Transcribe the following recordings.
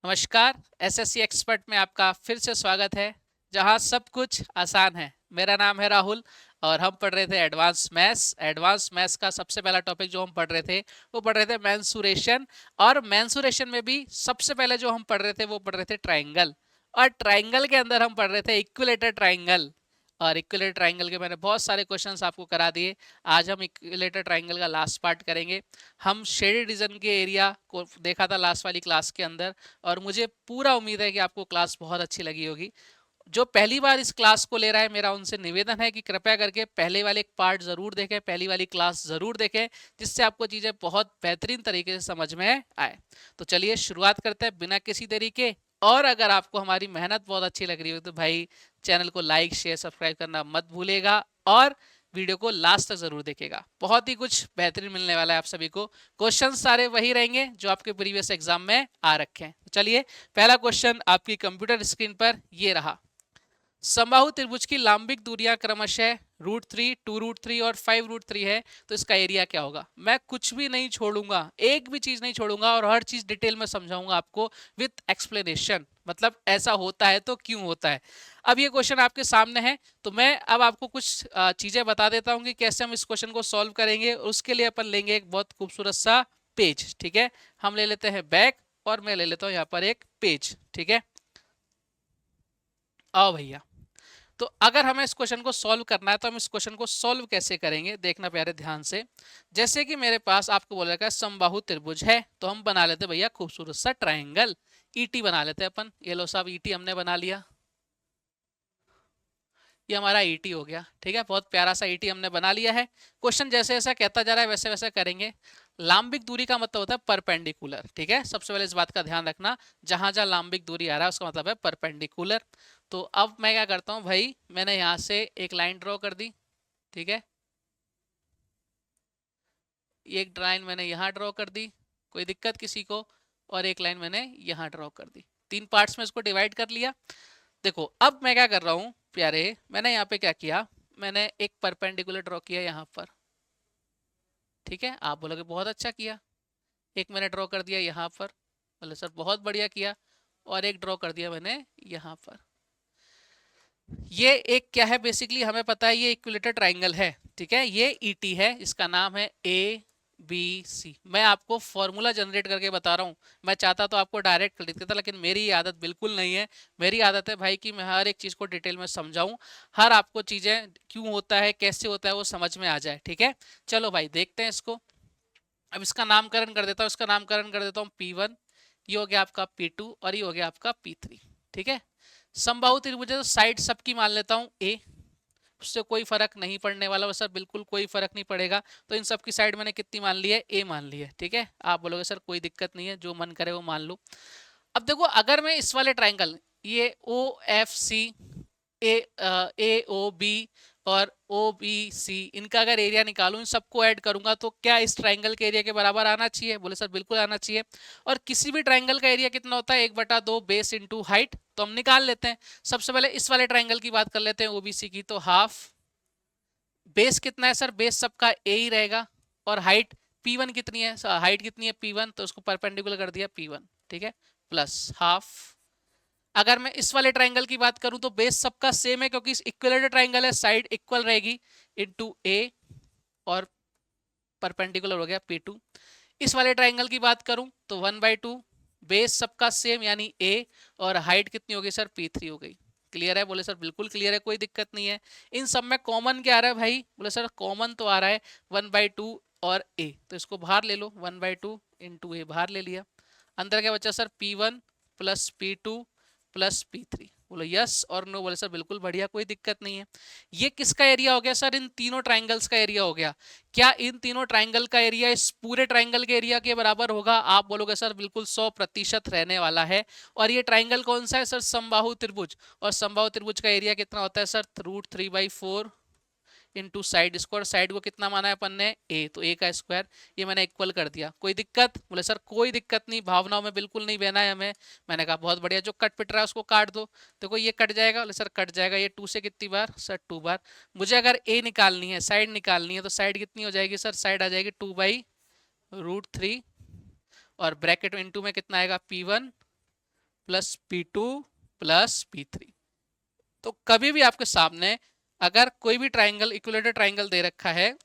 नमस्कार। SSC expert में आपका फिर से स्वागत है, जहां सब कुछ आसान है। मेरा नाम है राहुल और हम पढ़ रहे थे एडवांस मैथ्स का सबसे पहला टॉपिक जो हम पढ़ रहे थे वो पढ़ रहे थे मेंसुरेशन। और मेंसुरेशन में भी सबसे पहले जो हम पढ़ रहे थे वो पढ़ रहे थे ट्राइंगल। और ट्राइंगल के अंदर हम पढ़ रहे थे इक्विलेटर ट्राइंगल। और इक्विलेटर ट्राइंगल के मैंने बहुत सारे क्वेश्चंस आपको करा दिए। आज हम इक्विलेटर ट्राइंगल का लास्ट पार्ट करेंगे। हम शेडेड रीजन के एरिया को देखा था लास्ट वाली क्लास के अंदर, और मुझे पूरा उम्मीद है कि आपको क्लास बहुत अच्छी लगी होगी। जो पहली बार इस क्लास को ले रहा है, मेरा उनसे निवेदन है कि कृपया करके पहले वाले एक पार्ट जरूर देखें, पहली वाली क्लास जरूर देखें, जिससे आपको चीजें बहुत बेहतरीन तरीके से समझ में आए। तो चलिए शुरुआत करते हैं बिना किसी देरी के। और अगर आपको हमारी मेहनत बहुत अच्छी लग रही हो तो भाई चैनल को लाइक शेयर सब्सक्राइब करना मत भूलेगा, और वीडियो को लास्ट तक जरूर देखेगा। बहुत ही कुछ बेहतरीन मिलने वाला है आप सभी को। क्वेश्चन सारे वही रहेंगे जो आपके प्रीवियस एग्जाम में आ रखे हैं। तो चलिए, पहला क्वेश्चन आपकी कंप्यूटर स्क्रीन पर ये रहा। समबाहु त्रिभुज की लांबिक दूरियां क्रमशः √3, 2√3 और 5√3 है, तो इसका एरिया क्या होगा। मैं कुछ भी नहीं छोड़ूंगा, एक भी चीज नहीं छोड़ूंगा, और हर चीज डिटेल में समझाऊंगा आपको विथ एक्सप्लेनेशन। मतलब ऐसा होता है तो क्यों होता है। अब ये क्वेश्चन आपके सामने है, तो मैं अब आपको कुछ चीजें बता देता हूँ कि कैसे हम इस क्वेश्चन को सॉल्व करेंगे। उसके लिए अपन लेंगे एक बहुत खूबसूरत सा पेज। ठीक है, हम ले लेते हैं बैक, और मैं ले लेता हूँ यहाँ पर एक पेज। ठीक है, आओ भैया। तो अगर हमें इस क्वेश्चन को सॉल्व करना है तो हम इस क्वेश्चन को सॉल्व कैसे करेंगे, देखना प्यारे ध्यान से। जैसे कि मेरे पास आपको बोला गया समबाहु त्रिभुज है, तो हम बना लेते भैया खूबसूरत सा ट्राइंगल। ईटी बना लेते हैं अपन। ये लो साहब, ईटी हमने बना लिया। ये हमारा ईटी हो गया। ठीक है, बहुत प्यारा सा ईटी हमने बना लिया है। क्वेश्चन जैसे जैसा कहता जा रहा है वैसे वैसे करेंगे। लांबिक दूरी का मतलब होता है परपेंडिकुलर। ठीक है, सबसे पहले इस बात का ध्यान रखना, जहां जहां लांबिक दूरी आ रहा है उसका मतलब है परपेंडिकुलर। तो अब मैं क्या करता हूँ भाई, मैंने यहाँ से एक लाइन ड्रॉ कर दी। ठीक है, एक लाइन मैंने यहाँ ड्रॉ कर दी, कोई दिक्कत किसी को। और एक लाइन मैंने यहाँ ड्रॉ कर दी। तीन पार्ट्स में इसको डिवाइड कर लिया। देखो अब मैं क्या कर रहा हूँ प्यारे, मैंने यहाँ पे क्या किया, मैंने एक परपेंडिकुलर ड्रॉ किया यहाँ पर। ठीक है, आप बोलोगे बहुत अच्छा किया। एक मैंने ड्रॉ कर दिया यहाँ पर, बोले सर बहुत बढ़िया किया। और एक ड्रॉ कर दिया मैंने यहाँ पर। ये एक क्या है, बेसिकली हमें पता है ये इक्विलेटर ट्राइंगल है। ठीक है, ये ईटी है, इसका नाम है ABC। मैं आपको फॉर्मूला जनरेट करके बता रहा हूँ। मैं चाहता तो आपको डायरेक्ट कर देता, लेकिन मेरी ये आदत बिल्कुल नहीं है। मेरी आदत है भाई कि मैं हर एक चीज को डिटेल में समझाऊं, हर आपको चीजें क्यों होता है कैसे होता है वो समझ में आ जाए। ठीक है, चलो भाई देखते हैं इसको। अब इसका नामकरण कर देता हूँ, इसका नामकरण कर देता हूँ P1। ये हो गया आपका P2 और ये हो गया आपका P3। ठीक है, समबाहु त्रिभुज है तो साइड सबकी मान लेता हूँ A। उससे कोई फर्क नहीं पड़ने वाला, वो सर बिल्कुल कोई फर्क नहीं पड़ेगा। तो इन सब की साइड मैंने कितनी मान ली है, A मान ली है। ठीक है, आप बोलोगे सर कोई दिक्कत नहीं है, जो मन करे वो मान लो। अब देखो, अगर मैं इस वाले ट्राइंगल, ये OFC, AOB और OBC, इनका अगर एरिया निकालूं, इन सबको ऐड करूंगा तो क्या इस ट्राइंगल के एरिया के बराबर आना चाहिए। बोले सर बिल्कुल आना चाहिए। और किसी भी ट्राइंगल का एरिया कितना होता है, 1/2 बेस इंटू हाइट। तो हम निकाल लेते हैं। सबसे पहले इस वाले ट्राइंगल की बात कर लेते हैं OBC की, तो हाफ। बेस कितना है सर, बेस सबका ए ही रहेगा। और हाइट P1 कितनी है, हाइट कितनी है P1, तो उसको परपेंडिकुलर कर दिया P1। ठीक है, प्लस हाफ। अगर मैं इस वाले ट्राइंगल की बात करूं तो बेस सबका सेम है, क्योंकि इक्विलेटर ट्राइंगल है, साइड इक्वल रहेगी, इनटू A। और परपेंडिकुलर हो गया P2। इस वाले ट्राइंगल की बात करूं तो 1/2, बेस सबका सेम यानी A, और हाइट कितनी होगी सर, P3 हो गई। क्लियर है, बोले सर बिल्कुल क्लियर है, कोई दिक्कत नहीं है। इन सब में कॉमन क्या आ रहा है भाई, बोले सर कॉमन तो आ रहा है 1/2 और A, तो इसको बाहर ले लो, 1/2 इंटू A बाहर ले लिया। अंदर क्या बचा sir, P1 plus P2 plus P3। बोलो यस और नो। बोले सर बिल्कुल बढ़िया, कोई दिक्कत नहीं है। ये किसका एरिया हो गया सर, इन तीनों ट्राइंगल्स का एरिया हो गया। क्या इन तीनों ट्राइंगल का एरिया इस पूरे ट्राइंगल के एरिया के बराबर होगा। आप बोलोगे सर बिल्कुल 100% रहने वाला है। और ये ट्राइंगल कौन सा है सर, समबाहु त्रिभुज। और समबाहु त्रिभुज का एरिया कितना होता है sir, √3/4 into side square. Side को कितना माना है अपन ने, ए, तो ए का स्क्वायर। ये मैंने इक्वल कर दिया। कोई दिक्कत, बोले सर कोई दिक्कत नहीं, भावनाओं में बिल्कुल नहीं बहना है हमें। मैंने कहा बहुत बढ़िया, जो कट पिट रहा है उसको काट दो। देखो ये कट जाएगा, बोले सर कट जाएगा। ये 2 से कितनी बार सर, 2 बार। मुझे अगर ए निकालनी है, साइड निकालनी है, तो साइड कितनी हो जाएगी सर, साइड आ जाएगी 2/√3। और ब्रैकेट में इंटू में कितना आएगा, P1 plus P2 plus P3। तो कभी भी आपके सामने अगर कोई भी ट्राइंगल, इक्विलेटरल ट्राइंगल दे रखा है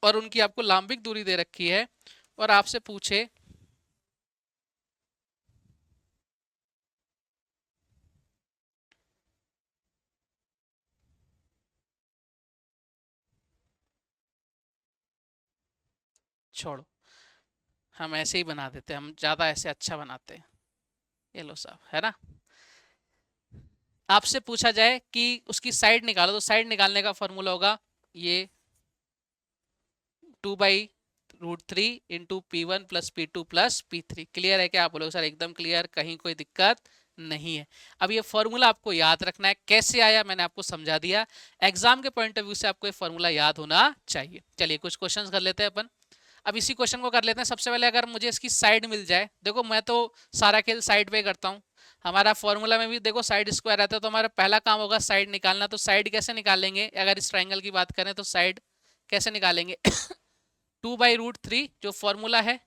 और उनकी आपको लांबिक दूरी दे रखी है और आपसे पूछे छोड़ो, हम ऐसे ही बना देते हैं, हम ज्यादा ऐसे अच्छा बनाते हैं। ये लो साहब, है ना। आपसे पूछा जाए कि उसकी साइड निकालो, तो साइड निकालने का फॉर्मूला होगा ये 2/√3 into P1 plus P2 plus P3। Clear है क्या आप बोलोगे सर? एकदम क्लियर, कहीं कोई दिक्कत नहीं है। अब ये फॉर्मूला आपको याद रखना है। कैसे आया मैंने आपको समझा दिया। एग्जाम के पॉइंट ऑफ व्यू से आपको ये फॉर्मूला याद होना चाहिए। चलिए कुछ क्वेश्चंस कर लेते हैं अपन। अब इसी क्वेश्चन को कर लेते हैं। सबसे पहले अगर मुझे इसकी साइड मिल जाए, देखो मैं तो सारा खेल साइड पे करता हूँ। हमारा फॉर्मूला में भी देखो साइड स्क्वायर रहता है, तो हमारा पहला काम होगा साइड निकालना। तो साइड कैसे निकालेंगे? अगर इस ट्राइंगल की बात करें तो साइड कैसे निकालेंगे? 2/√3 जो फॉर्मूला है,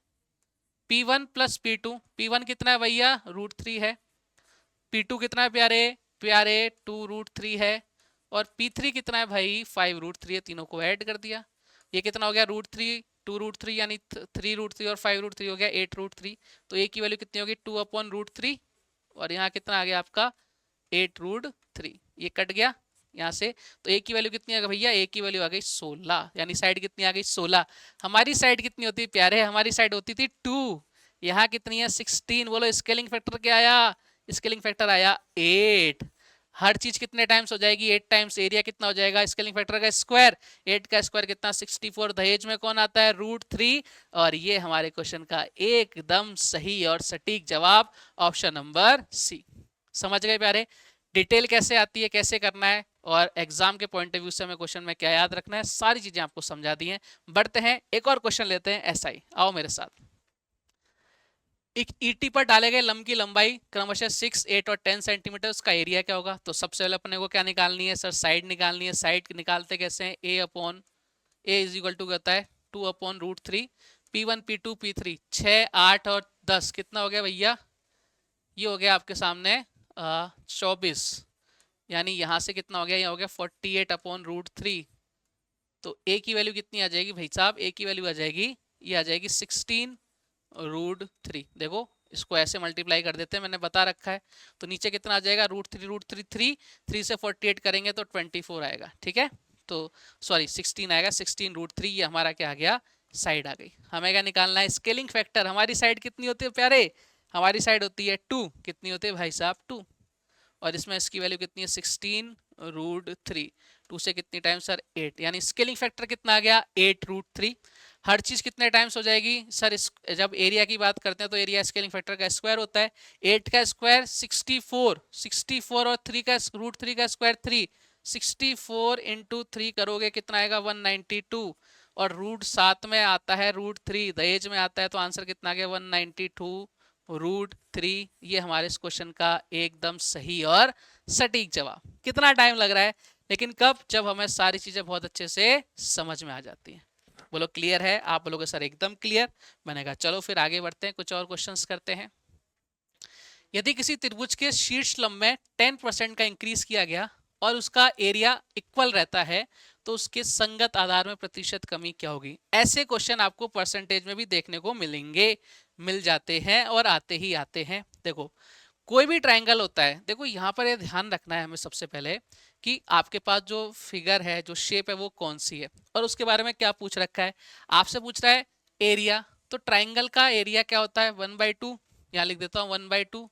P1 प्लस P2। P1 कितना है भैया? √3 है। P2 कितना है प्यारे? प्यारे 2√3 है। और P3 कितना है भाई? 5√3 है। तीनों को ऐड कर दिया, ये कितना हो गया? √3, 2√3 यानी 3√3 और 5√3 हो गया 8√3। तो ए की वैल्यू कितनी होगी? 2/√3। और यहाँ कितना आ गया आपका? 8√3। ये कट गया यहाँ से। तो ए की वैल्यू कितनी आ गई भैया? ए की वैल्यू आ गई 16, यानी साइड कितनी आ गई? 16। हमारी साइड कितनी होती है प्यारे? हमारी साइड होती थी 2। यहाँ कितनी है? 16। बोलो स्केलिंग फैक्टर क्या आया? स्केलिंग फैक्टर आया 8। हर चीज कितने टाइम्स हो जाएगी? 8 टाइम्स। एरिया कितना हो जाएगा? स्केलिंग फैक्टर का स्क्वायर। 8 का स्क्वायर कितना? 64। दहेज में कौन आता है? √3। और ये हमारे क्वेश्चन का एकदम सही और सटीक जवाब ऑप्शन नंबर सी। समझ गए प्यारे? डिटेल कैसे आती है, कैसे करना है, और एग्जाम के पॉइंट ऑफ व्यू से हमें क्वेश्चन में क्या याद रखना है, सारी चीजें आपको समझा दी हैं। बढ़ते हैं, एक और क्वेश्चन लेते हैं। ऐसा ही आओ मेरे साथ। एक ईटी पर डाले गए लंब की लंबाई क्रमशः 6, 8 और 10 सेंटीमीटर, उसका एरिया क्या होगा? तो सबसे पहले अपने को क्या निकालनी है सर? साइड निकालनी है। साइड निकालते कैसे हैं? ए इज इक्वल टू होता है 2/√3। P1 P2 P3 6, 8 और 10 कितना हो गया भैया? ये हो गया आपके सामने 24। यानी यहाँ से कितना हो गया? ये हो गया 48/√3। तो ए की वैल्यू कितनी आ जाएगी भाई साहब? ए की वैल्यू आ जाएगी, ये आ जाएगी 16√3। देखो इसको ऐसे मल्टीप्लाई कर देते हैं, मैंने बता रखा है। तो नीचे कितना आ जाएगा? √3 3 से 48 करेंगे तो 24 आएगा। ठीक है, तो सॉरी 16 आएगा। 16√3 ये हमारा क्या आ गया? साइड आ गई। हमें क्या निकालना है? Scaling factor. हमारी साइड कितनी होती है प्यारे? हमारी साइड होती है 2। कितनी होती है भाई साहब? 2। और इसमें इसकी वैल्यू कितनी है? 16√3। 2 से कितनी टाइम सर? 8। यानी स्केलिंग फैक्टर कितना आ गया? 8√3। हर चीज कितने टाइम्स हो जाएगी सर? जब एरिया की बात करते हैं तो एरिया स्केलिंग फैक्टर का स्क्वायर होता है। 8 का स्क्वायर 64, 64 और 3 का √3 का स्क्वायर 3। 64 इंटू 3 करोगे कितना आएगा? 192। और √7 में आता है √3, दहेज में आता है, तो आंसर कितना आ गया? 192√3। ये हमारे इस क्वेश्चन का एकदम सही और सटीक जवाब। कितना टाइम लग रहा है, लेकिन कब? जब हमें सारी चीजें बहुत अच्छे से समझ में आ जाती हैं। बोलो क्लियर है? आप बोलोगे सर एकदम क्लियर। मैंने कहा चलो फिर आगे बढ़ते हैं, कुछ और क्वेश्चंस करते हैं। यदि किसी त्रिभुज के शीर्ष लंब में 10% का इंक्रीज किया गया और उसका एरिया इक्वल रहता है, तो उसके संगत आधार में प्रतिशत कमी क्या होगी? ऐसे क्वेश्चन आपको परसेंटेज में भी देखने को मिलेंगे, मिल जाते हैं और आते ही आते हैं। देखो कोई भी ट्रायंगल होता है, देखो यहाँ पर ये ध्यान रखना है हमें सबसे पहले कि आपके पास जो फिगर है, जो शेप है, वो कौन सी है और उसके बारे में क्या पूछ रखा है। आपसे पूछ रहा है एरिया, तो ट्राइंगल का एरिया क्या होता है? 1/2। यहाँ लिख देता हूँ 1/2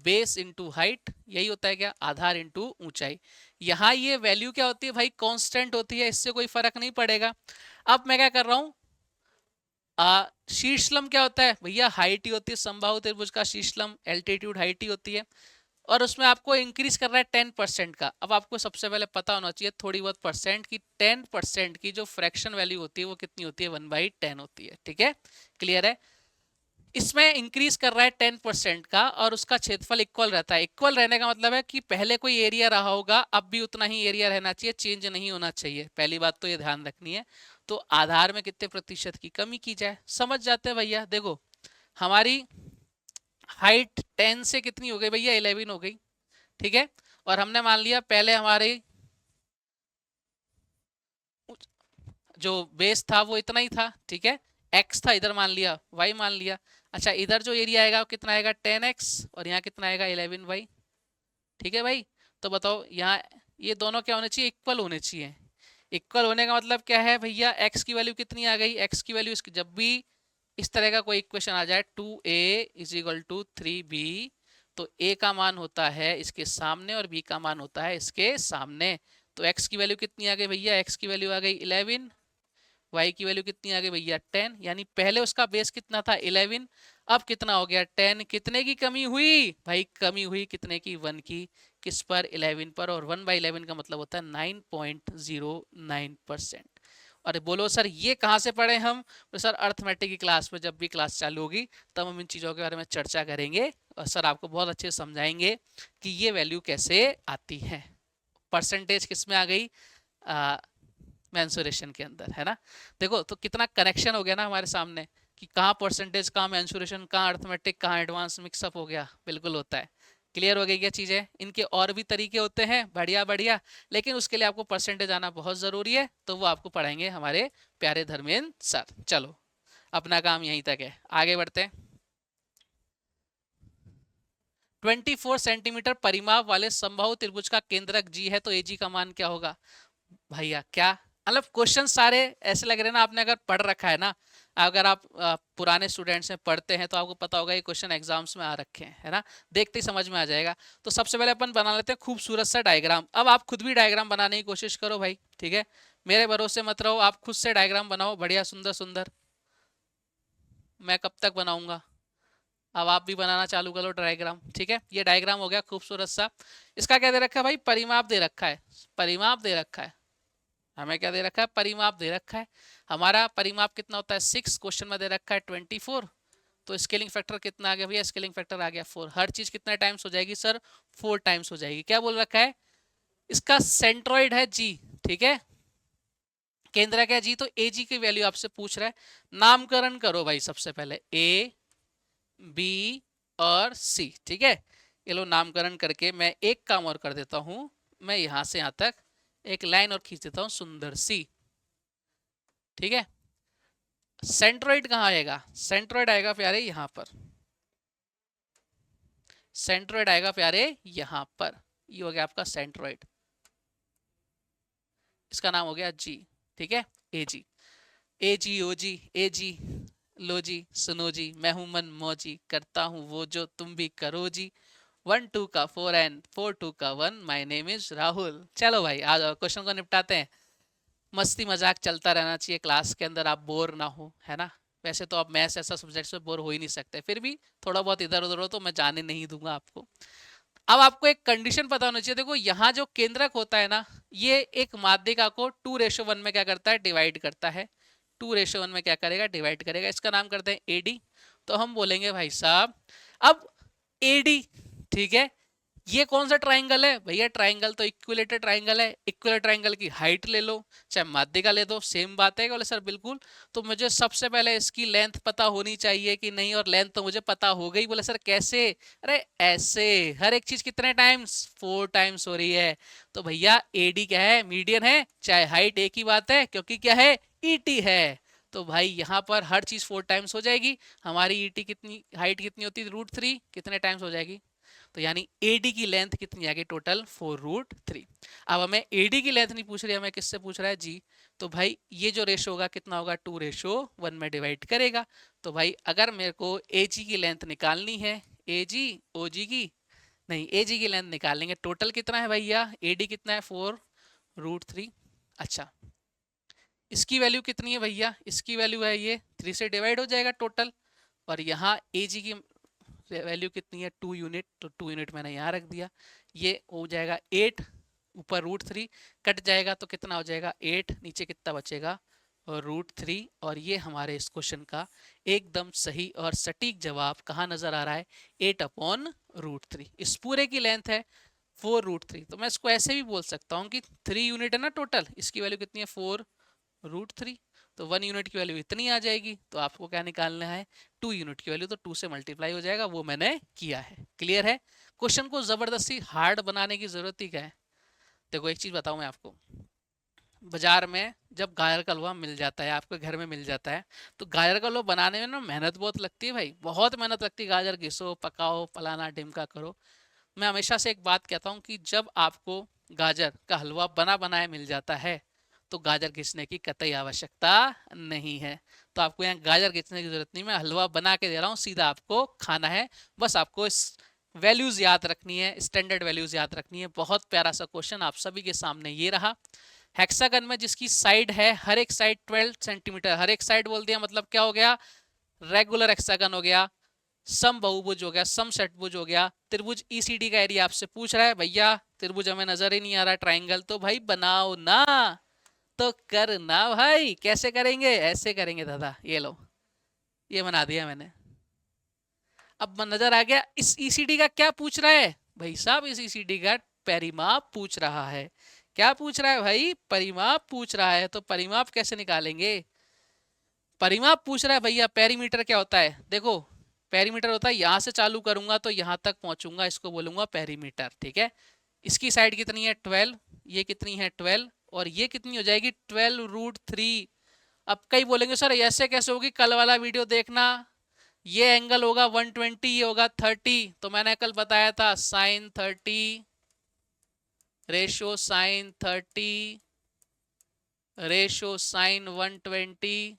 बेस इंटू हाइट, यही होता है क्या? आधार इंटू ऊंचाई। यहाँ ये वैल्यू क्या होती है भाई? कांस्टेंट होती है, इससे कोई फर्क नहीं पड़ेगा। अब मैं क्या कर रहा हूँ, शीर्षलम क्या होता है भैया? हाइट ही होती है। समबाहु त्रिभुज का शीर्षलम एल्टीट्यूड हाइट ही होती है, और उसमें आपको इंक्रीज कर रहा है 10% का। अब आपको सबसे पहले पता होना चाहिए थोड़ी बहुत परसेंट की, 10% की जो फ्रैक्शन वैल्यू होती है वो कितनी होती है? 1/10 होती है। ठीक है, क्लियर है? इसमें इंक्रीज कर रहा है 10% का, और उसका क्षेत्रफल इक्वल रहता है। इक्वल रहने का मतलब है कि पहले कोई एरिया रहा होगा, अब भी उतना ही एरिया रहना चाहिए, चेंज नहीं होना चाहिए। पहली बात तो ये ध्यान रखनी है। तो आधार में कितने प्रतिशत की कमी की जाए, समझ जाते हैं भैया। देखो हमारी हाइट 10 से कितनी हो गई भैया, 11 हो गई, ठीक है। और हमने मान लिया पहले हमारे जो बेस था वो इतना ही था, ठीक है। एक्स था, इधर मान लिया वाई मान लिया। अच्छा, इधर जो एरिया आएगा वो कितना आएगा 10x, और यहाँ कितना आएगा 11y, ठीक है भाई। तो बताओ यहाँ ये दोनों क्या होने चाहिए, इक्वल होने चाहिए। इक्वल होने का मतलब क्या है भैया, एक्स की वैल्यू कितनी आ गई, एक्स की वैल्यू जब भी इस तरह का कोई इक्वेशन आ जाए 2a is equal to 3b, तो a का मान होता है इसके सामने और b का मान होता है इसके सामने। तो x की वैल्यू कितनी आ गई भैया, x की वैल्यू आ गई 11, y की वैल्यू कितनी आ गई भैया 10, यानी पहले उसका बेस कितना था 11, अब कितना हो गया 10। कितने की कमी हुई भाई, कमी हुई कितने की, 1 की। किस पर, 11 पर, और 1/11 का मतलब होता है 9.09%। अरे बोलो सर ये कहाँ से पढ़े हम, तो सर अर्थमेटिक की क्लास में जब भी क्लास चालू होगी तब हम इन चीज़ों के बारे में चर्चा करेंगे, और सर आपको बहुत अच्छे से समझाएंगे कि ये वैल्यू कैसे आती है। परसेंटेज किस में आ गई, मेंसुरेशन के अंदर, है ना। देखो तो कितना कनेक्शन हो गया ना हमारे सामने, कि कहाँ परसेंटेज, कहाँ मेंसुरेशन, कहाँ अर्थमेटिक, कहाँ एडवांस मिक्सअप हो गया, बिल्कुल होता है। क्लियर हो गई क्या चीज़ें। इनके और भी तरीके होते हैं बढ़िया बढ़िया, लेकिन उसके लिए आपको परसेंटेज आना बहुत ज़रूरी है, तो वो आपको पढ़ाएंगे हमारे प्यारे धर्मेंद्र सर। चलो अपना काम यहीं तक है, आगे बढ़ते हैं। 24 सेंटीमीटर परिमाप वाले समबाहु त्रिभुज का केंद्रक जी है, तो एजी का मान क्या होगा भैया। क्या मतलब क्वेश्चन सारे ऐसे लग रहे हैं ना, आपने अगर पढ़ रखा है ना, अगर आप पुराने स्टूडेंट्स में पढ़ते हैं तो आपको पता होगा ये क्वेश्चन एग्जाम्स में आ रखे हैं, है ना, देखते ही समझ में आ जाएगा। तो सबसे पहले अपन बना लेते हैं खूबसूरत सा डायग्राम। अब आप खुद भी डायग्राम बनाने की कोशिश करो भाई, ठीक है, मेरे भरोसे मत रहो, आप खुद से डायग्राम बनाओ बढ़िया सुंदर सुंदर। मैं कब तक बनाऊंगा, अब आप भी बनाना चालू करो डायग्राम, ठीक है। ये डायग्राम हो गया खूबसूरत सा। इसका क्या दे रखा है भाई, परिमाप दे रखा है, परिमाप दे रखा है। हमें क्या दे रखा है, परिमाप दे रखा है। हमारा परिमाप कितना होता है 6, क्वेश्चन में दे रखा है 24, तो स्केलिंग फैक्टर कितना आ गया भैया, स्केलिंग फैक्टर आ गया 4। हर चीज कितने टाइम्स हो जाएगी सर, 4 टाइम्स हो जाएगी। क्या बोल रखा है, इसका सेंट्रॉइड है जी, ठीक है, केंद्र क्या जी, तो ए जी की वैल्यू आपसे पूछ रहा है। नामकरण करो भाई, सबसे पहले ए बी और सी, ठीक है। ये लो नामकरण करके मैं एक काम और कर देता हूं, मैं यहां से यहां तक एक लाइन और खींच देता हूं सुंदर सी, ठीक है। सेंट्रोइड कहाँ आएगा, सेंट्रोइड आएगा प्यारे यहां पर, सेंट्रोइड आएगा प्यारे यहां पर, ये हो गया आपका सेंट्रोइड, इसका नाम हो गया जी, ठीक है। ए जी, ए जी ओ जी, ए जी लो जी सुनो जी, मैं हूं मन मौजी, करता हूं वो जो तुम भी करो जी, 1 2 का 4 एंड 4 2 का 1, माय नेम इज राहुल। चलो भाई आ जाओ, क्वेश्चन को निपटाते हैं। मस्ती मजाक चलता रहना चाहिए क्लास के अंदर, आप बोर ना हो, है ना। वैसे तो आप मैथ्स ऐसा सब्जेक्ट से बोर हो ही नहीं सकते, फिर भी थोड़ा बहुत इधर उधर हो तो मैं जाने नहीं दूंगा आपको। अब आपको एक कंडीशन पता होना चाहिए, देखो यहाँ जो केंद्रक होता है ना, ये एक माध्यिका को 2:1 में क्या करता है, डिवाइड करता है। 2:1 में क्या करेगा, डिवाइड करेगा। इसका नाम करते हैं एडी। तो हम बोलेंगे भाई साहब, अब एडी, ठीक है, ये कौन सा ट्राइंगल है भैया, ट्राइंगल तो इक्विलेटरल ट्राइंगल है। इक्विलेटरल ट्राइंगल की हाइट ले लो चाहे माध्यिका ले दो, सेम बात है। बोले सर बिल्कुल, तो मुझे सबसे पहले इसकी लेंथ पता होनी चाहिए कि नहीं, और लेंथ तो मुझे पता हो गई। बोले सर कैसे, अरे ऐसे, हर एक चीज कितने टाइम्स, 4 टाइम्स हो रही है। तो भैया एडी क्या है, मीडियन है, चाहे हाइट एक ही बात है, क्योंकि क्या है ईटी है। तो भाई यहाँ पर हर चीज 4 टाइम्स हो जाएगी। हमारी ईटी कितनी, हाइट कितनी होती है √3, कितने टाइम्स हो जाएगी, तो यानी AD की लेंथ कितनी आ गई टोटल 4√3। अब हमें AD की लेंथ नहीं पूछ रही, हमें किससे पूछ रहा है जी। तो भाई ये जो रेशो होगा कितना होगा, 2:1 में डिवाइड करेगा। तो भाई अगर मेरे को AG की लेंथ निकालनी है, AG OG की नहीं, AG की लेंथ निकाल लेंगे। टोटल कितना है भैया, AD कितना है 4√3। अच्छा इसकी वैल्यू कितनी है भैया, इसकी वैल्यू है ये 3 से डिवाइड हो जाएगा टोटल, और यहाँ AG की वैल्यू कितनी है 2 यूनिट, तो 2 यूनिट मैंने यहाँ रख दिया। ये हो जाएगा 8, ऊपर √3 कट जाएगा तो कितना हो जाएगा 8, नीचे कितना बचेगा √3। और ये हमारे इस क्वेश्चन का एकदम सही और सटीक जवाब कहाँ नजर आ रहा है, 8/√3। इस पूरे की लेंथ है 4√3, तो मैं इसको ऐसे भी बोल सकता हूँ कि 3 यूनिट है ना टोटल, इसकी वैल्यू कितनी है 4√3। तो 1 यूनिट की वैल्यू इतनी आ जाएगी, तो आपको क्या निकालना है 2 यूनिट की वैल्यू, तो 2 से मल्टीप्लाई हो जाएगा, वो मैंने किया है। क्लियर है? क्वेश्चन को जबरदस्ती हार्ड बनाने की जरूरत ही क्या है। देखो एक चीज बताऊं मैं आपको, बाजार में जब गाजर का हलवा मिल जाता है, आपके घर में मिल जाता है, तो गाजर का हलवा बनाने में ना मेहनत बहुत लगती है भाई, बहुत मेहनत लगती है। गाजर घिसो, पकाओ, फलाना ढिमका करो। मैं हमेशा से एक बात कहता हूँ कि जब आपको गाजर का हलवा बना बनाया मिल जाता है, तो गाजर घिसने की कतई आवश्यकता नहीं है। तो आपको यहाँ गाजर घिसने की जरूरत नहीं, मैं हलवा बना के दे रहा हूँ, सीधा आपको खाना है। बस आपको इस वैल्यूज याद रखनी है, स्टैंडर्ड वैल्यूज याद रखनी है। बहुत प्यारा सा क्वेश्चन आप सभी के सामने ये रहा। हेक्सागन में जिसकी साइड है, हर एक साइड 12 सेंटीमीटर, हर एक साइड बोल दिया मतलब क्या हो गया, रेगुलर हेक्सागन हो गया, सम बहुभुज हो गया, सम षटभुज हो गया। त्रिभुज ईसीडी का एरिया आपसे पूछ रहा है, भैया त्रिभुज हमें नजर ही नहीं आ रहा, ट्राइंगल, तो भाई बनाओ ना, तो करना भाई। कैसे करेंगे? ऐसे करेंगे दादा, ये लो, ये बना दिया मैंने। अब नजर आ गया इस ईसीडी का क्या पूछ रहा है भाई साहब, इस ईसीडी का परिमाप पूछ रहा है। क्या पूछ रहा है भाई? परिमाप पूछ रहा है। तो परिमाप कैसे निकालेंगे? परिमाप पूछ रहा है भैया, पेरीमीटर क्या होता है? देखो पेरीमीटर होता है, यहां से चालू करूंगा तो यहां तक पहुंचूंगा, इसको बोलूंगा पेरीमीटर। ठीक है, इसकी साइड कितनी है 12, ये कितनी है 12, और ये कितनी हो जाएगी 12√3। अब कई बोलेंगे सर ऐसे कैसे होगी, कल वाला वीडियो देखना, ये एंगल होगा 120, ये होगा 30। तो मैंने कल बताया था sine 30 ratio sine 30 ratio sine 120,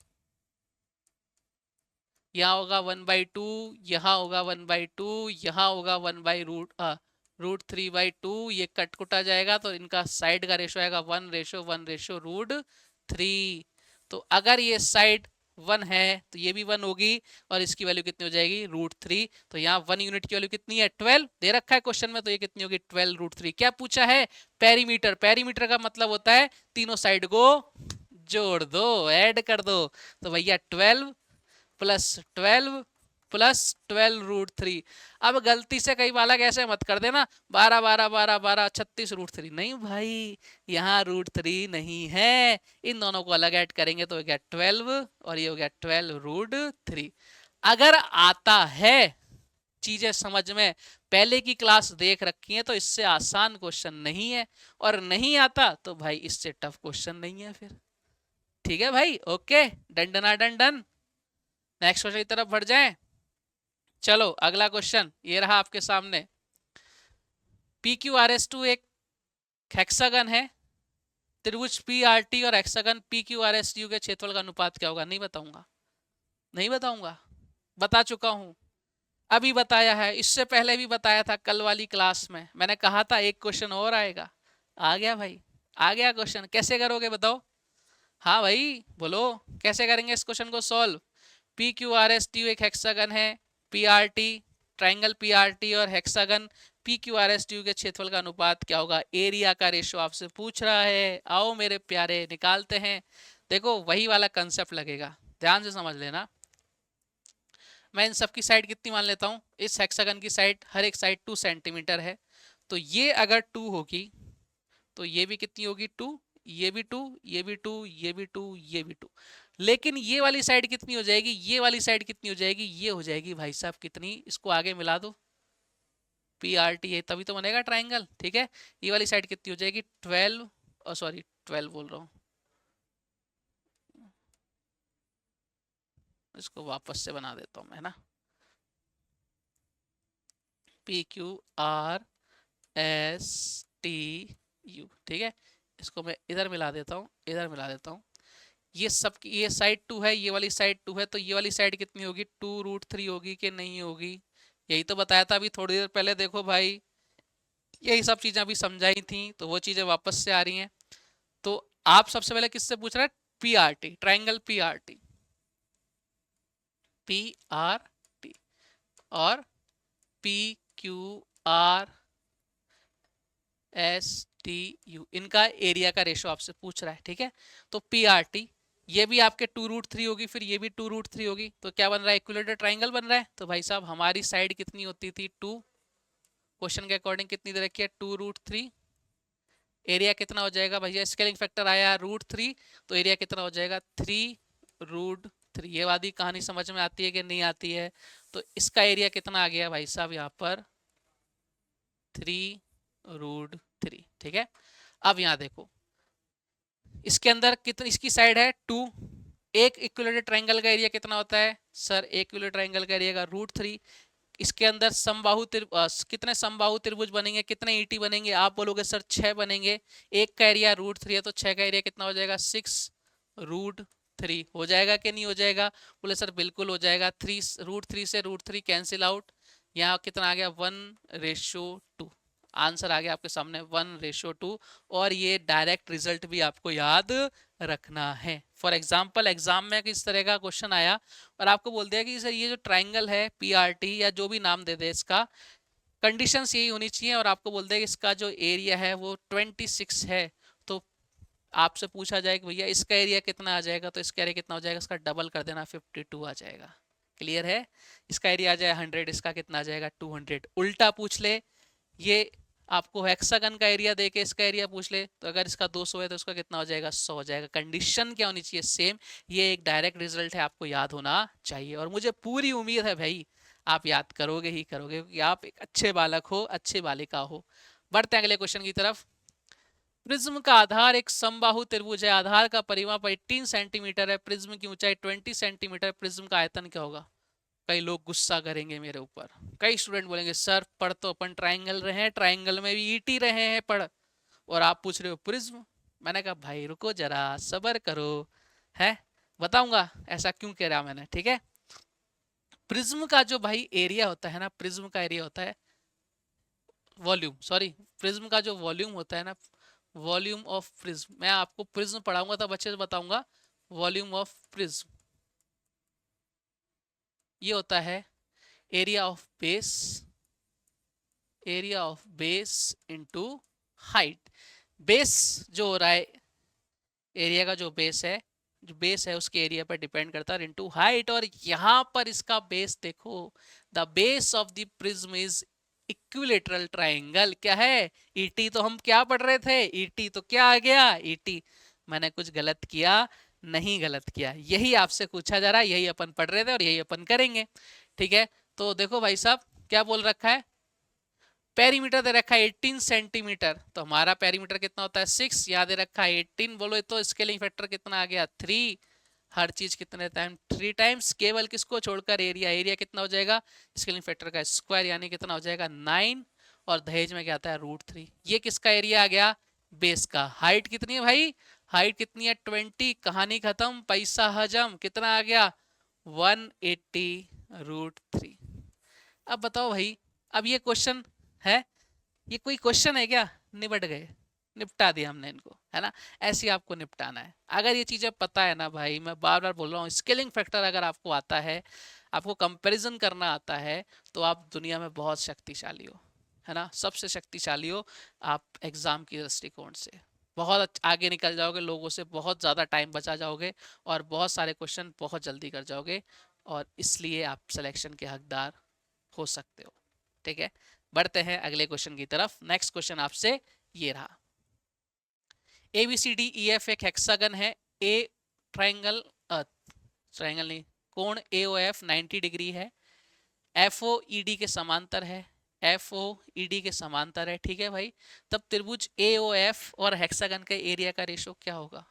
यहाँ होगा 1/2, यहाँ होगा 1/2, यहाँ होगा 1/√3/2। ये कट आ जाएगा, तो इनका साइड का रेशो आएगा 1:1:√3। तो अगर ये साइड 1 है तो ये भी 1 होगी, और इसकी वैल्यू कितनी हो जाएगी √3। तो यहाँ 1 यूनिट की वैल्यू कितनी है 12 दे रखा है क्वेश्चन में, तो ये कितनी होगी 12√3। क्या पूछा है? पेरीमीटर। पेरीमीटर का मतलब होता है तीनों साइड को जोड़ दो, ऐड कर दो। तो भैया 12 +12 +12√3। अब गलती से कई बालक ऐसे मत कर देना 12 12 12 12 36√3, नहीं भाई, यहाँ √3 नहीं है। इन दोनों को अलग ऐड करेंगे तो हो गया 12, और ये हो गया 12√3। अगर आता है चीजें समझ में, पहले की क्लास देख रखी है, तो इससे आसान क्वेश्चन नहीं है, और नहीं आता तो भाई इससे टफ क्वेश्चन नहीं है फिर। ठीक है भाई, ओके, डन डना डन डन। नेक्स्ट क्वेश्चन की तरफ बढ़ जाएं। चलो अगला क्वेश्चन ये रहा आपके सामने। PQRS2 एक हेक्सागन है, त्रिभुज PRT और हेक्सागन PQRSU के क्षेत्रफल का अनुपात क्या होगा? नहीं बताऊंगा, नहीं बताऊंगा, बता चुका हूं, अभी बताया है, इससे पहले भी बताया था कल वाली क्लास में। मैंने कहा था एक क्वेश्चन और आएगा, आ गया भाई, आ गया क्वेश्चन। कैसे करोगे बताओ? हाँ भाई बोलो, कैसे करेंगे इस क्वेश्चन को सॉल्व? PQRSTU एक हेक्सागन है, PRT ट्राइंगल PRT और हेक्सागन PQRSTU के क्षेत्रफल का अनुपात क्या होगा? एरिया का रेशो आपसे पूछ रहा है। आओ मेरे प्यारे निकालते हैं। देखो वही वाला कंसेप्ट लगेगा, ध्यान से समझ लेना। मैं इन सब की साइड कितनी मान लेता हूँ, इस हेक्सागन की साइड, हर एक साइड 2 सेंटीमीटर है, तो ये अगर 2 होगी तो ये भी कितनी होगी 2, ये भी 2, ये भी 2, ये भी 2, ये भी 2। लेकिन ये वाली साइड कितनी हो जाएगी, ये वाली साइड कितनी हो जाएगी, ये हो जाएगी भाई साहब कितनी, इसको आगे मिला दो, PRT है तभी तो बनेगा ट्राइंगल। ठीक है, ये वाली साइड कितनी हो जाएगी 12, सॉरी 12 बोल रहा हूँ, इसको वापस से बना देता हूँ मैं ना, PQRSTU। ठीक है, इसको मैं इधर मिला देता हूँ, इधर मिला देता हूँ। ये सब, ये साइड 2 है, ये वाली साइड 2 है, तो ये वाली साइड कितनी होगी 2√3 होगी कि नहीं होगी? यही तो बताया था अभी थोड़ी देर पहले, देखो भाई यही सब चीजें अभी समझाई थी, तो वो चीजें वापस से आ रही हैं। तो आप सबसे पहले किससे पूछ रहे हैं? PRT, ट्राइंगल PRT, PRT और PQRSTU, इनका एरिया का रेशो आपसे पूछ रहा है। ठीक है, तो PRT ये भी आपके 2√3 होगी, फिर ये भी 2√3 होगी, तो क्या बन रहा है? इक्विलेटरल ट्राइंगल बन रहा है। तो भाई साहब हमारी साइड कितनी होती थी 2, क्वेश्चन के अकॉर्डिंग कितनी दे रखी है 2√3। एरिया कितना हो जाएगा भैया? स्केलिंग फैक्टर आया √3, तो एरिया कितना हो जाएगा 3 √3। ये वाली कहानी समझ में आती है कि नहीं आती है? तो इसका एरिया कितना आ गया भाई साहब यहाँ पर 3√3। ठीक है, अब यहाँ देखो इसके अंदर कितनी, इसकी साइड है 2। एक इक्विलेटरल ट्रायंगल का एरिया कितना होता है सर? एक इक्विलेटरल ट्रायंगल का एरिया का √3। इसके अंदर कितने समबाहु त्रिभुज बनेंगे, कितने ईटी बनेंगे? आप बोलोगे सर 6 बनेंगे। एक का एरिया √3 है तो 6 का एरिया कितना हो जाएगा? 6√3 हो जाएगा कि नहीं हो जाएगा? बोले सर बिल्कुल हो जाएगा। √3 से √3 कैंसिल आउट। यहाँ कितना आ गया? 1:2। आंसर आ गया आपके सामने 1:2। और ये डायरेक्ट रिजल्ट भी आपको याद रखना है। फॉर एग्जाम्पल एग्जाम में किस तरह का क्वेश्चन आया और आपको बोल दिया कि सर ये जो ट्राइंगल है PRT या जो भी नाम दे दे, इसका कंडीशंस यही होनी चाहिए और आपको बोल दिया कि इसका जो एरिया है वो 26 है, तो आपसे पूछा जाए कि भैया इसका एरिया कितना आ जाएगा, तो इसका एरिया कितना हो जाएगा? इसका डबल कर देना 52 आ जाएगा। क्लियर है? इसका एरिया आ जाए 100, इसका कितना आ जाएगा? 200। उल्टा पूछ ले, ये आपको हेक्सागन का एरिया देके इसका एरिया पूछ ले, तो अगर इसका 200 है तो इसका कितना हो जाएगा? 100 हो जाएगा। कंडीशन क्या होनी चाहिए? सेम। ये एक डायरेक्ट रिजल्ट है, आपको याद होना चाहिए और मुझे पूरी उम्मीद है भाई आप याद करोगे ही करोगे, क्योंकि आप एक अच्छे बालक हो, अच्छे बालिका हो। बढ़ते हैं अगले क्वेश्चन की तरफ। प्रिज्म का आधार एक समबाहु त्रिभुज है, आधार का परिमाप 18 सेंटीमीटर है, प्रिज्म की ऊंचाई 20 सेंटीमीटर, प्रिज्म का आयतन क्या होगा? कई लोग गुस्सा करेंगे मेरे ऊपर, कई स्टूडेंट बोलेंगे सर पढ़ तो अपन ट्रायंगल रहे हैं, ट्रायंगल में भी ईटी रहे हैं पढ़, और आप पूछ रहे हो प्रिज्म। मैंने कहा भाई रुको जरा, सबर करो, है बताऊंगा ऐसा क्यों कह रहा मैंने। ठीक है, प्रिज्म का जो भाई एरिया होता है ना, प्रिज्म का एरिया होता है वॉल्यूम, सॉरी, प्रिज्म का जो वॉल्यूम होता है ना, वॉल्यूम ऑफ प्रिज्म, मैं आपको प्रिज्म पढ़ाऊंगा तब अच्छे से बताऊंगा। वॉल्यूम ऑफ प्रिज्म ये होता है area of base, area of base into height. Base जो हो रहा है, एरिया का जो बेस है, जो बेस है उसके एरिया पर डिपेंड करता है इनटू हाइट। और यहां पर इसका बेस देखो, the base of the prism is equilateral triangle. क्या है? ईटी तो हम क्या पढ़ रहे थे? ईटी तो क्या आ गया? ईटी। मैंने कुछ गलत किया? नहीं गलत किया, यही आपसे पूछा जा रहा है, यही अपन पढ़ रहे थे और यही अपन करेंगे। ठीक है, तो देखो भाई साहब क्या बोल रखा है, पेरीमीटर दे रखा है 18 सेंटीमीटर, तो हमारा पेरीमीटर कितना होता है 6, यहाँ दे रखा है 18, बोलो तो स्केलिंग फैक्टर कितना आ गया 3। हर चीज कितने टाइम 3 टाइम्स, केवल किसको छोड़कर एरिया, एरिया कितना हो जाएगा स्केलिंग फैक्टर का स्क्वायर, यानी कितना हो जाएगा 9। और दहेज में क्या आता है √3। ये किसका एरिया आ गया? बेस का। हाइट कितनी है भाई? हाइट कितनी है 20। कहानी खत्म, पैसा हजम। कितना आ गया 180√3। अब बताओ भाई, अब ये क्वेश्चन है, ये कोई क्वेश्चन है क्या? निपट गए, निपटा दिया हमने इनको, है ना? ऐसे ही आपको निपटाना है। अगर ये चीजें पता है ना भाई, मैं बार बार बोल रहा हूँ, स्केलिंग फैक्टर अगर आपको आता है, आपको कंपैरिजन करना आता है, तो आप दुनिया में बहुत शक्तिशाली हो, है ना? सबसे शक्तिशाली हो आप एग्जाम की दृष्टिकोण से, बहुत आगे निकल जाओगे, लोगों से बहुत ज़्यादा टाइम बचा जाओगे और बहुत सारे क्वेश्चन बहुत जल्दी कर जाओगे, और इसलिए आप सिलेक्शन के हकदार हो सकते हो। ठीक है, बढ़ते हैं अगले क्वेश्चन की तरफ। नेक्स्ट क्वेश्चन आपसे ये रहा, ABCDEF एक हेक्सागन है, ए ट्रायंगल, ट्रायंगल नहीं, कोण AOF 90 डिग्री है, FOED के समांतर है, FOED के समांतर है। ठीक है भाई, तब त्रिभुज AOF और हेक्सागन के एरिया का रेशो क्या होगा?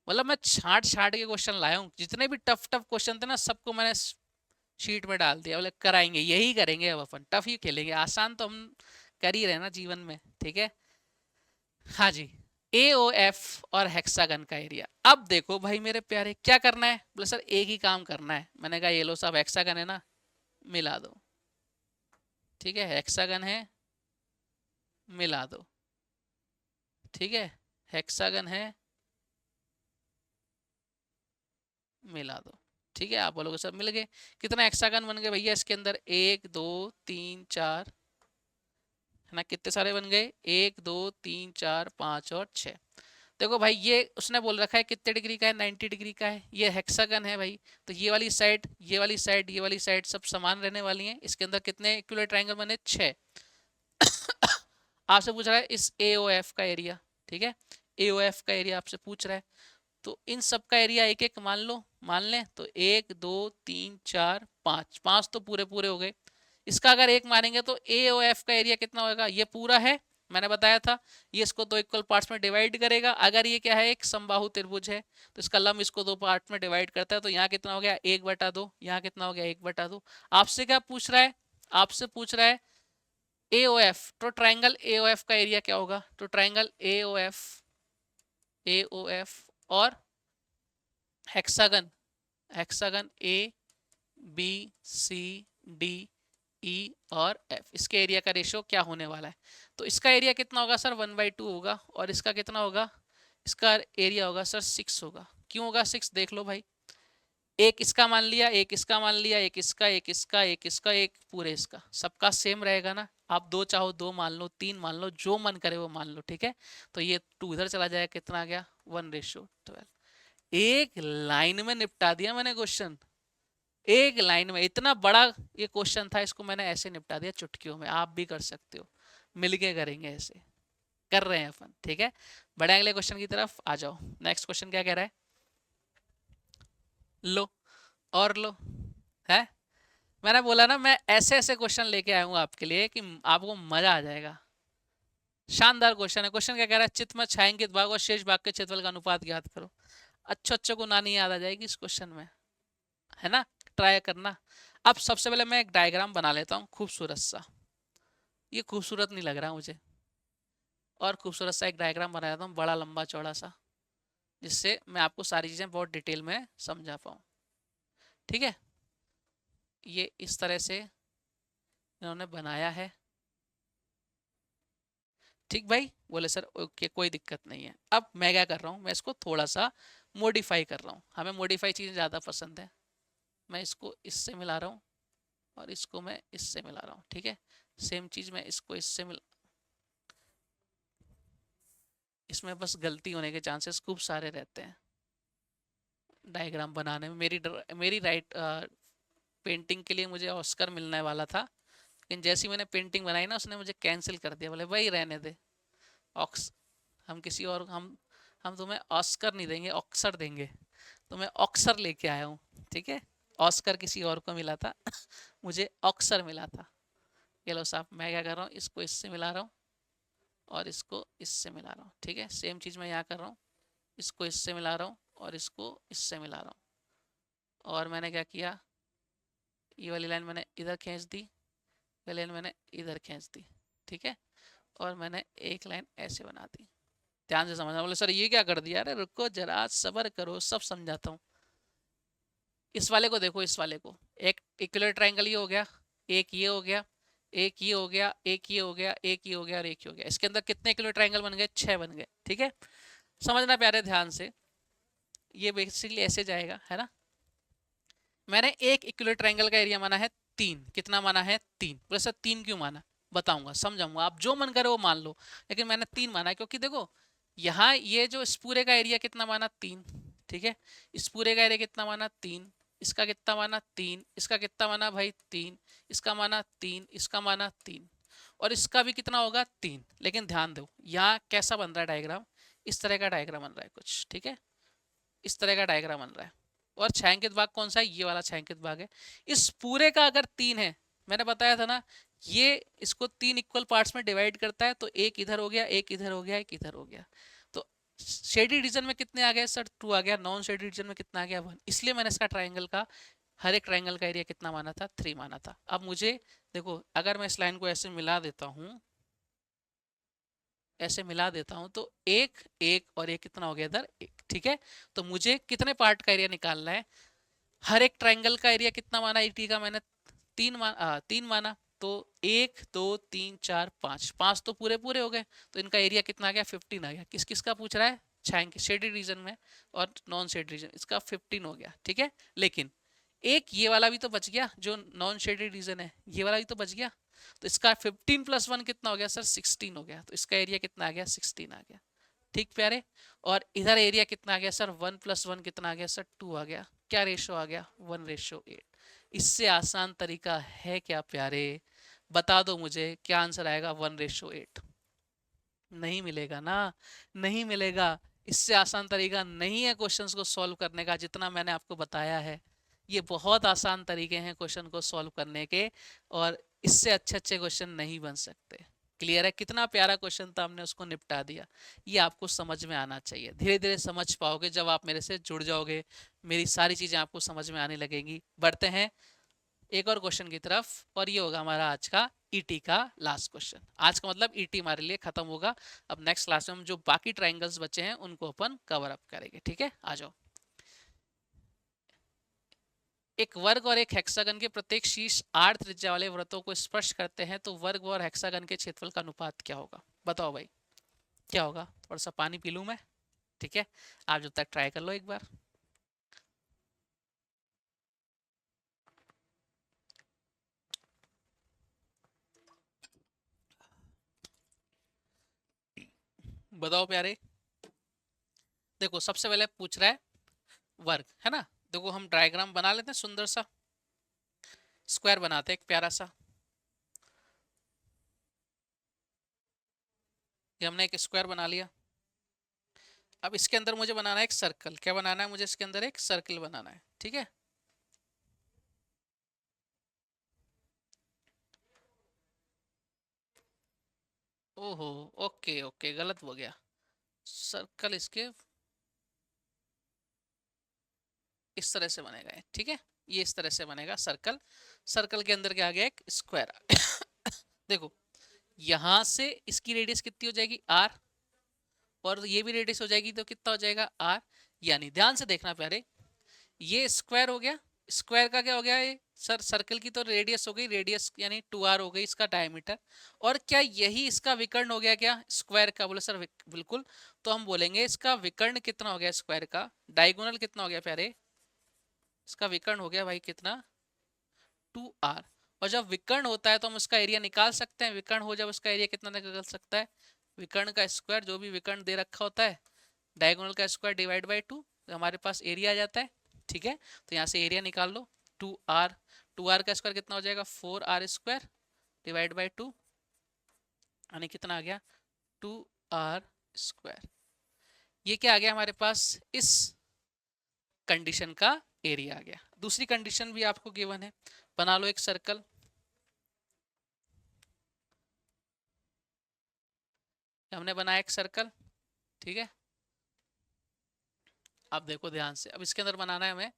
मतलब मैं छांट छांट के क्वेश्चन लाया हूँ, जितने भी टफ टफ क्वेश्चन थे ना सबको मैंने शीट में डाल दिया, बोले कराएंगे, यही करेंगे अब अपन, टफ ही खेलेंगे, आसान तो हम कर ही रहे ना जीवन में। ठीक है, हाँ जी, AOF और हेक्सागन का एरिया। अब देखो भाई मेरे प्यारे, क्या करना है? बोले सर एक ही काम करना है। मैंने कहा ये लो साहब, हेक्सागन है ना, मिला दो। ठीक है, हेक्सागन है, मिला दो। ठीक है, हेक्सागन है, मिला दो। ठीक है, आप बोलोगे सर मिल गए। कितना हेक्सागन बन गए भैया इसके अंदर? 1 2 3 4, है ना? कितने सारे बन गए? 1 2 3 4 5 और 6। देखो भाई ये उसने बोल रखा है कितने डिग्री का है, 90 डिग्री का है। ये हेक्सागन है भाई, तो ये वाली साइड, ये वाली साइड, ये वाली साइड सब समान रहने वाली हैं। इसके अंदर कितने इक्विलेटरल ट्रायंगल बने? 6। आपसे पूछ रहा है इस AOF का एरिया। ठीक है, AOF का एरिया आपसे पूछ रहा है, तो इन सब का एरिया एक एक मान लें तो 1 2 3 4 5, 5 तो पूरे पूरे हो गए। इसका अगर एक मानेंगे तो ए ओ एफ का एरिया कितना होगा, ये पूरा है, मैंने बताया था। ये इसको दो इक्वल पार्ट्स में डिवाइड करेगा। अगर ये क्या है, एक समबाहु त्रिभुज है, तो इसका लंब इसको दो पार्ट में डिवाइड करता है। तो यहाँ कितना हो गया 1/2, यहाँ कितना हो गया 1/2। आपसे क्या पूछ रहा है, आपसे पूछ रहा है ए ओ एफ। तो ट्राइंगल ए ओ एफ का एरिया क्या होगा, तो ट्राइंगल ए ओ एफ और hexagon, hexagon A B C D E और एफ, इसके एरिया का रेशियो क्या होने वाला है। तो इसका एरिया कितना होगा सर 1/2 होगा, और इसका कितना होगा, इसका एरिया होगा सर 6 होगा। क्यों होगा 6, देख लो भाई, एक इसका मान लिया, एक इसका मान लिया, एक इसका, एक इसका, एक इसका, एक पूरे इसका, सबका सेम रहेगा ना। आप दो चाहो दो मान लो, तीन मान लो, जो मन करे वो मान लो, ठीक है। तो ये 2 इधर चला जाएगा, कितना आ गया 1/12। एक लाइन में निपटा दिया मैंने क्वेश्चन, एक लाइन में। इतना बड़ा ये क्वेश्चन था, इसको मैंने ऐसे निपटा दिया चुटकियों में। आप भी कर सकते हो, मिलके करेंगे, ऐसे कर रहे हैं अपन, ठीक है। बड़े अगले क्वेश्चन की तरफ आ जाओ। नेक्स्ट क्वेश्चन क्या कह रहा है, लो और लो, है। मैंने बोला ना, मैं ऐसे ऐसे क्वेश्चन लेके आया हूँ आपके लिए कि आपको मजा आ जाएगा। शानदार क्वेश्चन है। क्वेश्चन क्या कह रहा है, चित्र में छायांकित भाग और शेष भाग के क्षेत्रफल का अनुपात ज्ञात करो। अच्छे को नानी याद आ जाएगी इस क्वेश्चन में, है ना। ट्राई करना। अब सबसे पहले मैं एक डायग्राम बना लेता हूँ खूबसूरत सा। ये खूबसूरत नहीं लग रहा मुझे, और खूबसूरत सा एक डायग्राम बना लेता हूँ, बड़ा लंबा चौड़ा सा, जिससे मैं आपको सारी चीज़ें बहुत डिटेल में समझा पाऊँ, ठीक है। ये इस तरह से इन्होंने बनाया है, ठीक भाई। बोले सर ओके, कोई दिक्कत नहीं है। अब मैं क्या कर रहा हूँ, मैं इसको थोड़ा सा मॉडिफाई कर रहा हूँ। हमें मॉडिफाई चीज़ें ज़्यादा पसंद है। मैं इसको इससे मिला रहा हूँ, और इसको मैं इससे मिला रहा हूँ, ठीक है। सेम चीज़ मैं इसको इससे इसमें बस गलती होने के चांसेस खूब सारे रहते हैं डायग्राम बनाने में। मेरी राइट पेंटिंग के लिए मुझे ऑस्कर मिलने वाला था, लेकिन जैसी मैंने पेंटिंग बनाई ना, उसने मुझे कैंसिल कर दिया। बोले भाई रहने दे, ऑक्स हम किसी और हम तुम्हें ऑस्कर नहीं देंगे, ऑक्सर देंगे। तो मैं ऑक्सर लेके आया हूँ, ठीक है। ऑस्कर किसी और को मिला था मुझे ऑक्सर मिला था। ये लो साहब, मैं क्या कर रहा हूँ, इसको इससे मिला रहा हूँ और इसको इससे मिला रहा हूँ, ठीक है। सेम चीज़ मैं यहाँ कर रहा हूँ, इसको इससे मिला रहा हूँ और इसको इससे मिला रहा हूँ। और मैंने क्या किया, ये वाली लाइन मैंने इधर खींच दी, ये लाइन मैंने इधर खींच दी, ठीक है। और मैंने एक लाइन ऐसे बना दी। ध्यान से समझना। बोले सर ये क्या कर दिया, अरे रुको जरा सब्र करो, सब समझाता हूँ। इस वाले को देखो, इस वाले को, एक इक्विलर ट्रायंगल ये हो गया, एक ये हो गया, एक ये हो गया, एक ये हो गया, एक ये हो गया और एक ये हो गया। इसके अंदर कितने इक्विलर ट्रायंगल बन गए, 6 बन गए, ठीक है। समझना प्यारे ध्यान से, ये बेसिकली ऐसे जाएगा, है ना। मैंने एक इक्विलर ट्रायंगल का एरिया माना है 3। कितना माना है 3। बोले सर 3 क्यों माना, बताऊंगा, समझाऊंगा, आप जो मन करे वो मान लो। लेकिन मैंने 3 माना है क्योंकि देखो, यहाँ ये जो इस पूरे का एरिया कितना माना 3, ठीक है। इस पूरे का एरिया कितना माना 3, इसका कितना माना 3, इसका कितना माना भाई 3, इसका माना 3, इसका माना 3, और इसका भी कितना होगा 3। लेकिन ध्यान दो यहाँ कैसा बन रहा है डायग्राम, इस तरह का डायग्राम बन रहा है कुछ, ठीक है। इस तरह का डायग्राम बन रहा है। और छायांकित भाग कौन सा है, ये वाला छायांकित भाग है। इस पूरे का अगर 3 है, मैंने बताया था ना, ये इसको 3 इक्वल पार्ट्स में डिवाइड करता है। तो एक इधर हो गया, एक इधर हो गया, एक इधर हो गया। तो शेडेड रीजन में कितने आ गए सर 2 आ गया, नॉन शेडेड रीजन में कितना आ गया 1। इसलिए मैंने इसका ट्राइंगल का, हर एक ट्राइंगल का एरिया कितना माना था 3 माना था। अब मुझे देखो, अगर मैं इस लाइन को ऐसे मिला देता हूँ, ऐसे मिला देता हूं, तो एक एक और एक कितना हो गया इधर एक, ठीक है। तो मुझे कितने पार्ट का एरिया निकालना है, हर एक ट्राइंगल का एरिया कितना माना ईटी का मैंने 3 माना। तो 1 2 3 4 5, 5 तो पूरे पूरे हो गए। तो इनका एरिया कितना आ गया 15 आ गया। किस किस का पूछ रहा है, छायांकित शेडेड रीजन में और नॉन शेडेड रीजन, इसका 15 हो गया, ठीक है। लेकिन एक ये वाला भी तो बच गया, जो नॉन शेडेड रीजन है, ये वाला भी तो बच गया। तो इसका 15 + 1 कितना हो गया सर 16 हो गया। तो इसका एरिया कितना आ गया 16 आ गया, ठीक प्यारे। और इधर एरिया कितना आ गया सर 1 + 1 कितना आ गया सर 2 आ गया। क्या रेशो आ गया 1:8। इससे आसान तरीका है क्या प्यारे, बता दो मुझे क्या आंसर आएगा 1:8। नहीं मिलेगा ना, नहीं मिलेगा। इससे आसान तरीका नहीं है क्वेश्चंस को सॉल्व करने का जितना मैंने आपको बताया है। ये बहुत आसान तरीके हैं क्वेश्चन को सॉल्व करने के, और इससे अच्छे अच्छे क्वेश्चन नहीं बन सकते। क्लियर है? कितना प्यारा क्वेश्चन था, हमने उसको निपटा दिया। ये आपको समझ में आना चाहिए, धीरे धीरे समझ पाओगे जब आप मेरे से जुड़ जाओगे, मेरी सारी चीजें आपको समझ में आने लगेंगी। बढ़ते हैं एक और क्वेश्चन की तरफ, और ये होगा हमारा आज का ईटी का लास्ट क्वेश्चन। आज का मतलब ईटी हमारे लिए खत्म होगा। अब नेक्स्ट क्लास में हम जो बाकी ट्राइंगल्स बचे हैं उनको अपन कवर अप करेंगे। ठीक है, आ जाओ। एक वर्ग और एक हेक्सागन के प्रत्येक शीर्ष 8 त्रिज्या वाले वृत्तों को स्पर्श करते हैं, तो वर्ग और हेक्सागन के क्षेत्रफल का अनुपात क्या होगा? बताओ भाई, क्या होगा? थोड़ा सा पानी पी लूं मैं, ठीक है? आप जब तक ट्राई कर लो एक बार। बताओ प्यारे। देखो सबसे पहले पूछ रहा है वर्ग, है ना? देखो हम डायग्राम बना लेते हैं, सुंदर सा स्क्वायर बनाते हैं एक प्यारा सा। ये हमने एक स्क्वायर बना लिया। अब इसके अंदर मुझे बनाना है एक सर्कल। क्या बनाना है मुझे? इसके अंदर एक सर्कल बनाना है, ठीक है? ओहो, ओके ओके, गलत हो गया। सर्कल इसके इस तरह से बनेगा, ठीक है? ये इस तरह से बनेगा सर्कल। सर्कल के अंदर क्या आ गया? एक स्क्वायर। देखो यहां से इसकी रेडियस कितनी हो जाएगी? आर, और ये भी रेडियस हो जाएगी तो कितना हो जाएगा? आर। यानी ध्यान से देखना प्यारे, ये स्क्वायर हो गया, स्क्वायर का क्या हो गया? ये सर सर्कल की तो रेडियस हो गई, रेडियस यानी 2r हो गई इसका डायमीटर। और क्या यही इसका विकर्ण हो गया क्या स्क्वायर का? बोले सर बिल्कुल। तो हम बोलेंगे इसका विकर्ण कितना हो गया स्क्वायर का? डायगोनल कितना हो गया प्यारे? इसका विकर्ण हो गया भाई कितना? 2r। और जब विकर्ण होता है तो हम उसका एरिया निकाल सकते हैं। विकर्ण हो जब उसका एरिया कितना निकल सकता है? विकर्ण का स्क्वायर, जो भी विकर्ण दे रखा होता है, डायगोनल का स्क्वायर डिवाइड बाई 2, तो हमारे पास एरिया आ जाता है। ठीक है, तो यहाँ से एरिया निकाल लो। 2r, 2r का स्क्वायर कितना हो जाएगा? 4r स्क्वायर डिवाइड बाई 2, यानी कितना आ गया? 2r square. ये क्या आ गया हमारे पास? इस कंडीशन का एरिया आ गया। दूसरी कंडीशन भी आपको गिवन है, बना लो एक सर्कल। हमने बनाया एक सर्कल, ठीक है? अब देखो ध्यान से, अब इसके अंदर बनाना है हमें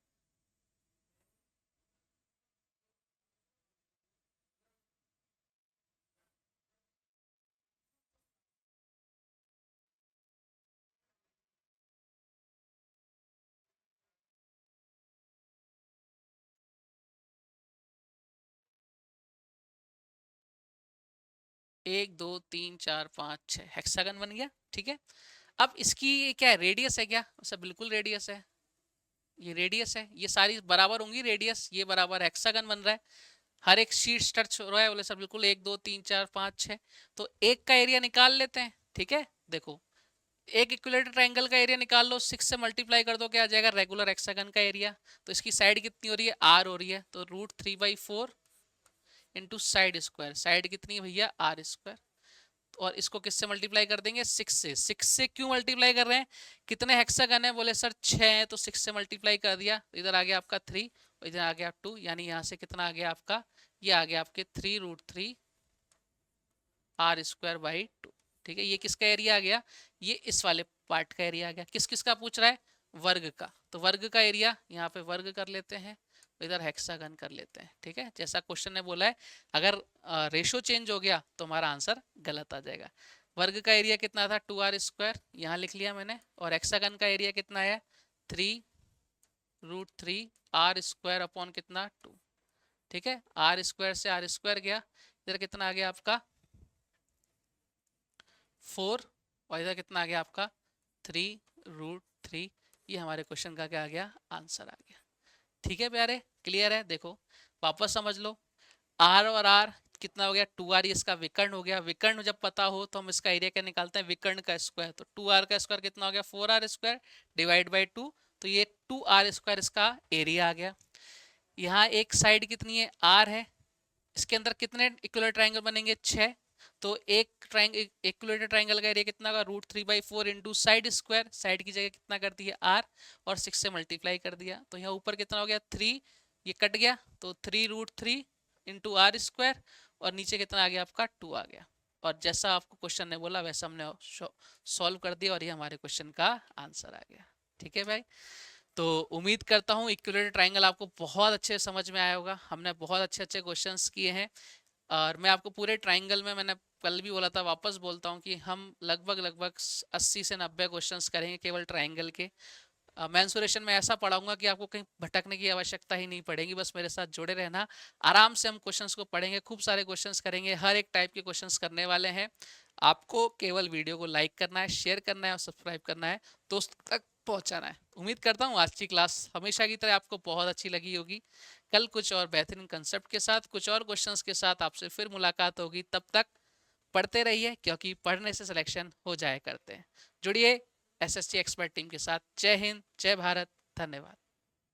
1 2 3 4 5 6 हेक्सागन बन गया, ठीक है? अब इसकी क्या है? रेडियस है क्या? सब बिल्कुल रेडियस है, ये रेडियस है, ये सारी बराबर होंगी रेडियस, ये बराबर हेक्सागन बन रहा है। हर एक शीर्ष टच हो रहा है, बोले सर बिल्कुल 1 2 3 4 5 6। तो एक का एरिया निकाल लेते हैं, ठीक है? देखो एक इक्विलेटरल ट्रायंगल का एरिया निकाल लो, 6 से मल्टीप्लाई कर दो, क्या आ जाएगा? रेगुलर हेक्सागन का एरिया। तो इसकी साइड कितनी हो रही है? आर हो रही है, तो √3/4 इंटू साइड स्क्वायर। साइड कितनी है भैया? R square. और इसको किससे मल्टीप्लाई कर देंगे? 6 से। 6 से क्यों मल्टीप्लाई कर रहे हैं? कितने हेक्सागन है? बोले सर 6 है, तो 6 से मल्टीप्लाई कर दिया, इधर आ गया आपका 3 और इधर आ गया 2, यानी यहाँ से कितना आ गया आपका? ये आ गया आपके 3√3r²/2। ठीक है, ये किसका एरिया आ गया? ये इस वाले पार्ट का एरिया आ गया। किस किस का पूछ रहा है? वर्ग का। तो वर्ग का एरिया यहाँ पे वर्ग कर लेते हैं, इधर हेक्सागन कर लेते हैं। ठीक है, जैसा क्वेश्चन ने बोला है, अगर रेशो चेंज हो गया तो हमारा आंसर गलत आ जाएगा। वर्ग का एरिया कितना था? 2r², यहाँ लिख लिया मैंने। और हेक्सागन का एरिया कितना है? 3√3r² कितना? 2। ठीक है, r² से r² गया, इधर कितना आ गया आपका? 4, और इधर कितना आ गया आपका? 3√3। ये हमारे क्वेश्चन का क्या आ गया? आंसर आ गया। ठीक है प्यारे, क्लियर है? देखो वापस समझ लो, r और r कितना हो गया? 2r, इसका विकर्ण हो गया। विकर्ण जब पता हो तो हम इसका एरिया क्या निकालते हैं? विकर्ण का स्क्वायर। तो 2r का स्क्वायर कितना हो गया? 4r² डिवाइड बाई 2, तो ये 2r² इसका एरिया आ गया। यहाँ एक साइड कितनी है? r है। इसके अंदर कितने इक्विलेटरल ट्रायंगल बनेंगे? 6। तो एक इक्विलेटरल ट्राइंगल का एरिया कितना होगा, √3/4 इंटू साइड स्क्वायर, साइड की जगह कितना कर दिया r, और 6 से मल्टीप्लाई कर दिया, तो यहाँ ऊपर कितना हो गया 3, ये कट गया तो 3√3 इंटू आर स्क्वायर, और नीचे कितना आ गया आपका 2 आ गया। और जैसा आपको क्वेश्चन ने बोला वैसा हमने सॉल्व कर दिया और ये हमारे क्वेश्चन का आंसर आ गया। ठीक है भाई, तो उम्मीद करता हूँ इक्विलेटरल ट्राइंगल आपको बहुत अच्छे समझ में आया होगा। हमने बहुत अच्छे अच्छे क्वेश्चंस किए हैं, और मैं आपको पूरे ट्राइंगल में, मैंने कल भी बोला था वापस बोलता हूँ कि हम लगभग 80 से 90 क्वेश्चंस करेंगे केवल ट्राइंगल के। मेंसुरेशन में ऐसा पढ़ाऊंगा कि आपको कहीं भटकने की आवश्यकता ही नहीं पड़ेगी, बस मेरे साथ जुड़े रहना। आराम से हम क्वेश्चंस को पढ़ेंगे, खूब सारे क्वेश्चंस करेंगे, हर एक टाइप के क्वेश्चंस करने वाले हैं। आपको केवल वीडियो को लाइक करना है, शेयर करना है और सब्सक्राइब करना है, दोस्तों तक पहुंचाना है। उम्मीद करता हूँ आज की क्लास हमेशा की तरह आपको बहुत अच्छी लगी होगी। कल कुछ और बेहतरीन कंसेप्ट के साथ, कुछ और क्वेश्चंस के साथ आपसे फिर मुलाकात होगी। तब तक पढ़ते रहिए, क्योंकि पढ़ने से सिलेक्शन हो जाया करते हैं। जुड़िए एसएससी एक्सपर्ट टीम के साथ। जय हिंद, जय भारत, धन्यवाद।